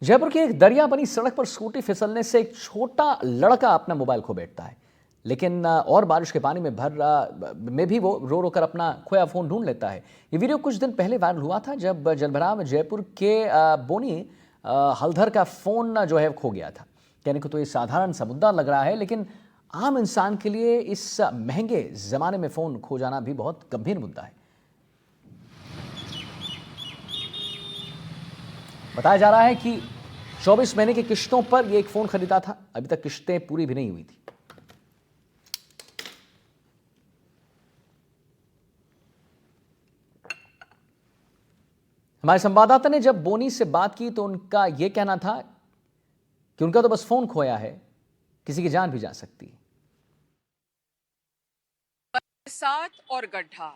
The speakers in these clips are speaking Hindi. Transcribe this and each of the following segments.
जयपुर की एक दरिया बनी सड़क पर स्कूटी फिसलने से एक छोटा लड़का अपना मोबाइल खो बैठता है। लेकिन और बारिश के पानी में भी वो रो रो कर अपना खोया फोन ढूंढ लेता है। ये वीडियो कुछ दिन पहले वायरल हुआ था जब जलभराव में जयपुर के बोनी हल्दर का फोन जो है खो गया था। कहने को तो ये साधारण सा मुद्दा लग रहा है, लेकिन आम इंसान के लिए इस महंगे जमाने में फोन खो जाना भी बहुत गंभीर मुद्दा है। बताया जा रहा है कि 24 महीने की किश्तों पर यह एक फोन खरीदा था। अभी तक किश्तें पूरी भी नहीं हुई थी। हमारे संवाददाता ने जब बोनी से बात की तो उनका यह कहना था कि उनका तो बस फोन खोया है, किसी की जान भी जा सकती है। बरसात और गड्ढा,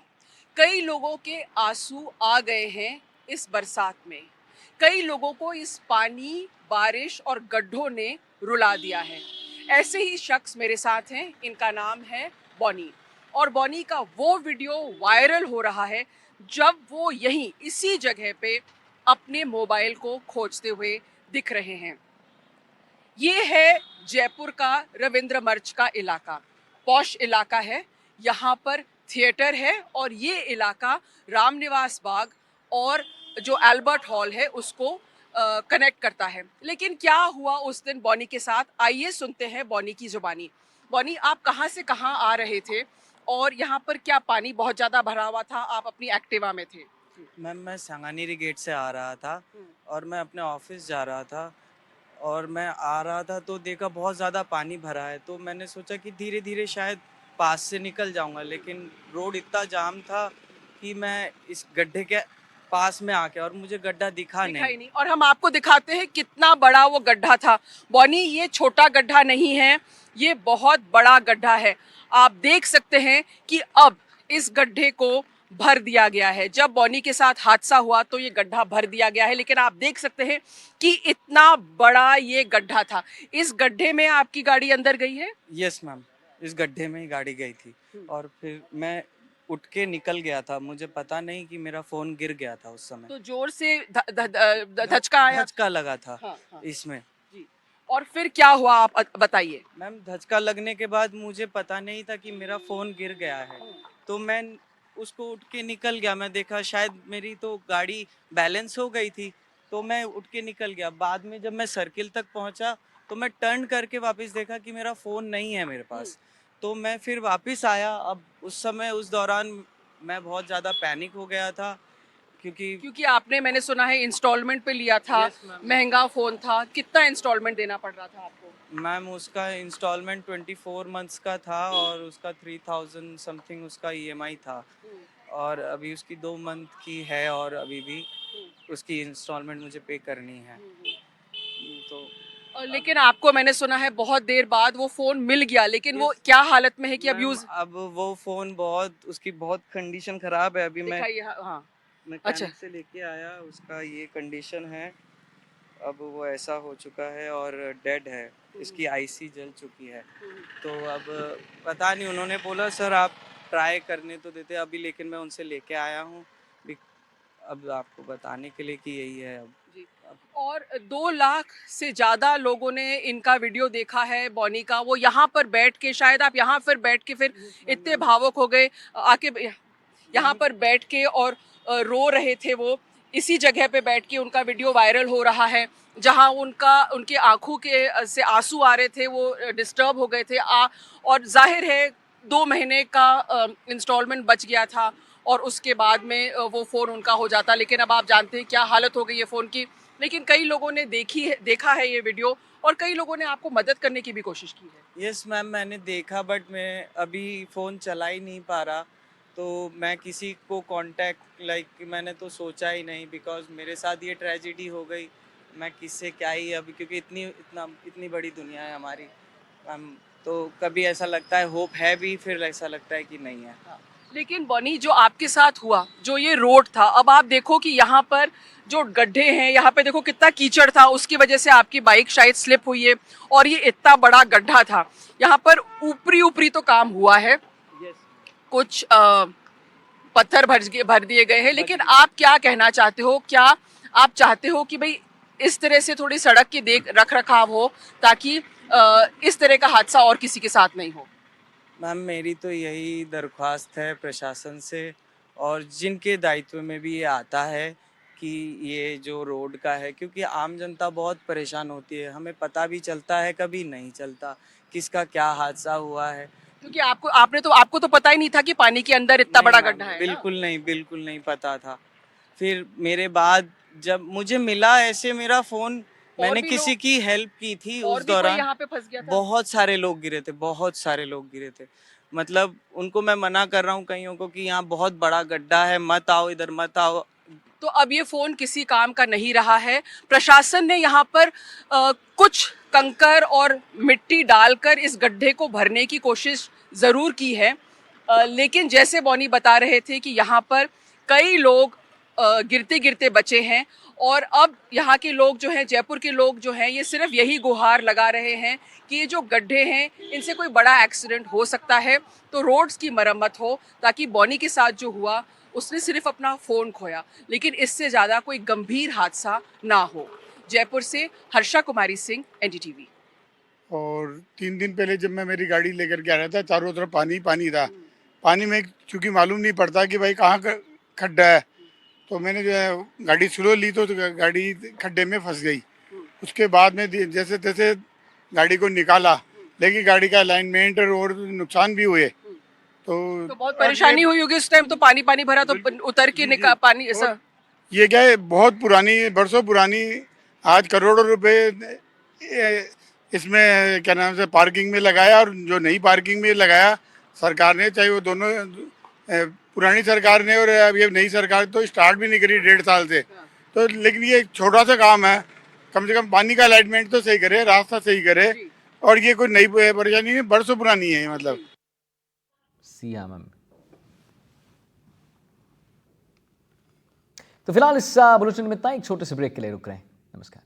कई लोगों के आंसू आ गए हैं इस बरसात में। कई लोगों को इस पानी, बारिश और गड्ढों ने रुला दिया है। ऐसे ही शख्स मेरे साथ हैं, इनका नाम है बॉनी। और बॉनी का वो वीडियो वायरल हो रहा है जब वो यहीं इसी जगह पे अपने मोबाइल को खोजते हुए दिख रहे हैं। ये है जयपुर का रविंद्र मंच का इलाका, पॉश इलाका है। यहाँ पर थिएटर है और ये इलाका रामनिवास बाग और जो एल्बर्ट हॉल है उसको कनेक्ट करता है। लेकिन क्या हुआ उस दिन बॉनी के साथ, आइए सुनते हैं बॉनी की जुबानी। बॉनी, आप कहाँ से कहाँ आ रहे थे और यहाँ पर क्या पानी बहुत ज़्यादा भरा हुआ था? आप अपनी एक्टिवा में थे? मैम, मैं सांगानेरी गेट से आ रहा था और मैं अपने ऑफिस जा रहा था और मैं आ रहा था तो देखा बहुत ज़्यादा पानी भरा है, तो मैंने सोचा कि धीरे धीरे शायद पास से निकल जाऊंगा, लेकिन रोड इतना जाम था कि मैं इस गड्ढे के पास में आके और मुझे गड्ढा दिखा दिखाई नहीं। नहीं। और हम आपको दिखाते हैं कितना बड़ा वो गड्ढा था। बॉनी, ये छोटा गड्ढा नहीं है, ये बहुत बड़ा गड्ढा है। आप देख सकते हैं कि अब इस गड्ढे को भर दिया गया है। जब बॉनी के साथ हादसा हुआ तो ये गड्ढा भर दिया गया है, लेकिन आप देख सकते हैं कि इतना बड़ा ये गड्ढा था। इस गड्ढे में आपकी गाड़ी अंदर गई है? यस मैम, इस गड्ढे में ही गाड़ी गई थी और फिर मैं उठ के निकल गया था। मुझे पता नहीं कि मेरा फ़ोन गिर गया था उस समय। तो जोर से धचका आया? धचका लगा था हाँ, हाँ, इसमें। जी। और फिर क्या हुआ, आप बताइए। मैम, धचका लगने के बाद मुझे पता नहीं था कि मेरा फ़ोन गिर गया है, तो मैं उसको उठ के निकल गया। मैं देखा शायद मेरी तो गाड़ी बैलेंस हो गई थी, तो मैं उठ के निकल गया। बाद में जब मैं सर्किल तक पहुंचा तो मैं टर्न करके वापस देखा कि मेरा फ़ोन नहीं है मेरे पास, तो मैं फिर वापस आया। अब उस समय उस दौरान मैं बहुत ज़्यादा पैनिक हो गया था क्योंकि क्योंकि आपने, मैंने सुना है, इंस्टॉलमेंट पे लिया था। Yes ma'am. महंगा फोन था। कितना इंस्टॉलमेंट देना पड़ रहा था आपको? मैम, उसका इंस्टॉलमेंट 24 मंथ्स का था और उसका 3000 समथिंग उसका ईएमआई था, और अभी उसकी 2 मंथ की है और अभी भी उसकी इंस्टॉलमेंट मुझे पे करनी है। तो लेकिन आपको, मैंने सुना है, बहुत देर बाद वो फोन मिल गया, लेकिन वो यस क्या हालत में है कि अब मैम, यूज? अब वो फ़ोन बहुत उसकी बहुत कंडीशन ख़राब है। अभी मैं दिखाइए। हाँ, हाँ। अच्छा। मैकेनिक से लेके आया, उसका ये कंडीशन है। अब वो ऐसा हो चुका है और डेड है, इसकी आईसी जल चुकी है। तो अब पता नहीं, उन्होंने बोला सर आप ट्राई करने तो देते अभी, लेकिन मैं उनसे लेके आया हूँ अब आपको बताने के लिए कि यही है अब। जी। और 2 लाख से ज़्यादा लोगों ने इनका वीडियो देखा है बॉनी का। वो यहाँ पर बैठ के, शायद आप यहाँ पर बैठ के फिर इतने भावुक हो गए आके यहाँ पर बैठ के, और रो रहे थे वो। इसी जगह पे बैठ के उनका वीडियो वायरल हो रहा है, जहाँ उनके आंखों के से आंसू आ रहे थे, वो डिस्टर्ब हो गए थे। और जाहिर है 2 महीने का इंस्टॉलमेंट बच गया था और उसके बाद में वो फ़ोन उनका हो जाता। लेकिन अब आप जानते हैं क्या हालत हो गई है फ़ोन की। लेकिन कई लोगों ने देखा है ये वीडियो, और कई लोगों ने आपको मदद करने की भी कोशिश की है। यस मैम, मैंने देखा, बट मैं अभी फ़ोन चला ही नहीं पा रहा, तो मैं किसी को कांटेक्ट मैंने तो सोचा ही नहीं, बिकॉज़ मेरे साथ ये ट्रेजेडी हो गई। मैं किससे क्या ही अभी, क्योंकि इतनी बड़ी दुनिया है हमारी। तो कभी ऐसा लगता है होप है भी, फिर ऐसा लगता है कि नहीं है। हाँ। लेकिन बनी, जो आपके साथ हुआ, जो ये रोड था, अब आप देखो कि यहाँ पर जो गड्ढे हैं, यहाँ पे देखो कितना कीचड़ था, उसकी वजह से आपकी बाइक शायद स्लिप हुई है। और ये इतना बड़ा गड्ढा था। यहाँ पर ऊपरी ऊपरी तो काम हुआ है, यस, कुछ पत्थर भर दिए गए हैं। लेकिन बजरी। आप क्या कहना चाहते हो? क्या आप चाहते हो कि भाई इस तरह से थोड़ी सड़क की देख रख रखाव हो ताकि इस तरह का हादसा और किसी के साथ नहीं हो। मैम मेरी तो यही दरख्वास्त है प्रशासन से और जिनके दायित्व में भी ये आता है कि ये जो रोड का है, क्योंकि आम जनता बहुत परेशान होती है, हमें पता भी चलता है कभी नहीं चलता किसका क्या हादसा हुआ है। क्योंकि आपको तो पता ही नहीं था कि पानी के अंदर इतना नहीं बड़ा मैम, गड्ढा है ना? बिल्कुल नहीं पता था। फिर मेरे बाद जब मुझे मिला ऐसे मेरा फ़ोन, और मैंने भी किसी लोग की हेल्प की थी और उस भी कोई दौरान। यहाँ पे फंस गया था? बहुत सारे लोग गिरे थे, बहुत सारे लोग गिरे थे। मतलब उनको मैं मना कर रहा हूँ कईयों को कि यहाँ बहुत बड़ा गड्ढा है, मत आओ इधर मत आओ। तो अब ये फोन किसी काम का नहीं रहा है। प्रशासन ने यहाँ पर कुछ कंकर और मिट्टी डालकर इस गड्ढे को भरने की कोशिश जरूर की है, लेकिन जैसे बॉनी बता रहे थे कि यहाँ पर कई लोग गिरते गिरते बचे हैं और अब यहाँ के लोग जो हैं, जयपुर के लोग जो हैं, ये सिर्फ यही गुहार लगा रहे हैं कि ये जो गड्ढे हैं इनसे कोई बड़ा एक्सीडेंट हो सकता है, तो रोड्स की मरम्मत हो, ताकि बॉनी के साथ जो हुआ उसने सिर्फ अपना फ़ोन खोया, लेकिन इससे ज़्यादा कोई गंभीर हादसा ना हो। जयपुर से हर्षा कुमारी सिंह, एनडीटीवी। और 3 दिन पहले जब मैं मेरी गाड़ी लेकर के आ रहा था, चारों तरफ पानी पानी था। पानी में चूंकि मालूम नहीं पड़ता कि भाई कहाँ खड्डा है, तो मैंने जो है गाड़ी स्लो ली तो गाड़ी खड्डे में फंस गई। उसके बाद में जैसे तैसे गाड़ी को निकाला, लेकिन गाड़ी का अलाइनमेंट और नुकसान भी हुए। तो बहुत परेशानी हुई होगी उस टाइम, तो पानी पानी भरा तो उतर के निकाल पानी ऐसा। ये क्या है, बहुत पुरानी, बरसों पुरानी, आज करोड़ों रुपए इसमें क्या नाम से पार्किंग में लगाया, और जो नई पार्किंग में लगाया सरकार ने, चाहे वो दोनों पुरानी सरकार ने और अब ये नई सरकार तो स्टार्ट भी नहीं करी 1.5 साल से। तो लेकिन ये एक छोटा सा काम है, कम से कम पानी का अलाइनमेंट तो सही करे, रास्ता सही करे, और ये कोई नई परेशानी नहीं, बरसों पुरानी है मतलब। सिया मैम। तो फिलहाल इस बुलेटिन में इतना ही, एक छोटे से ब्रेक के लिए रुक रहे हैं। नमस्कार।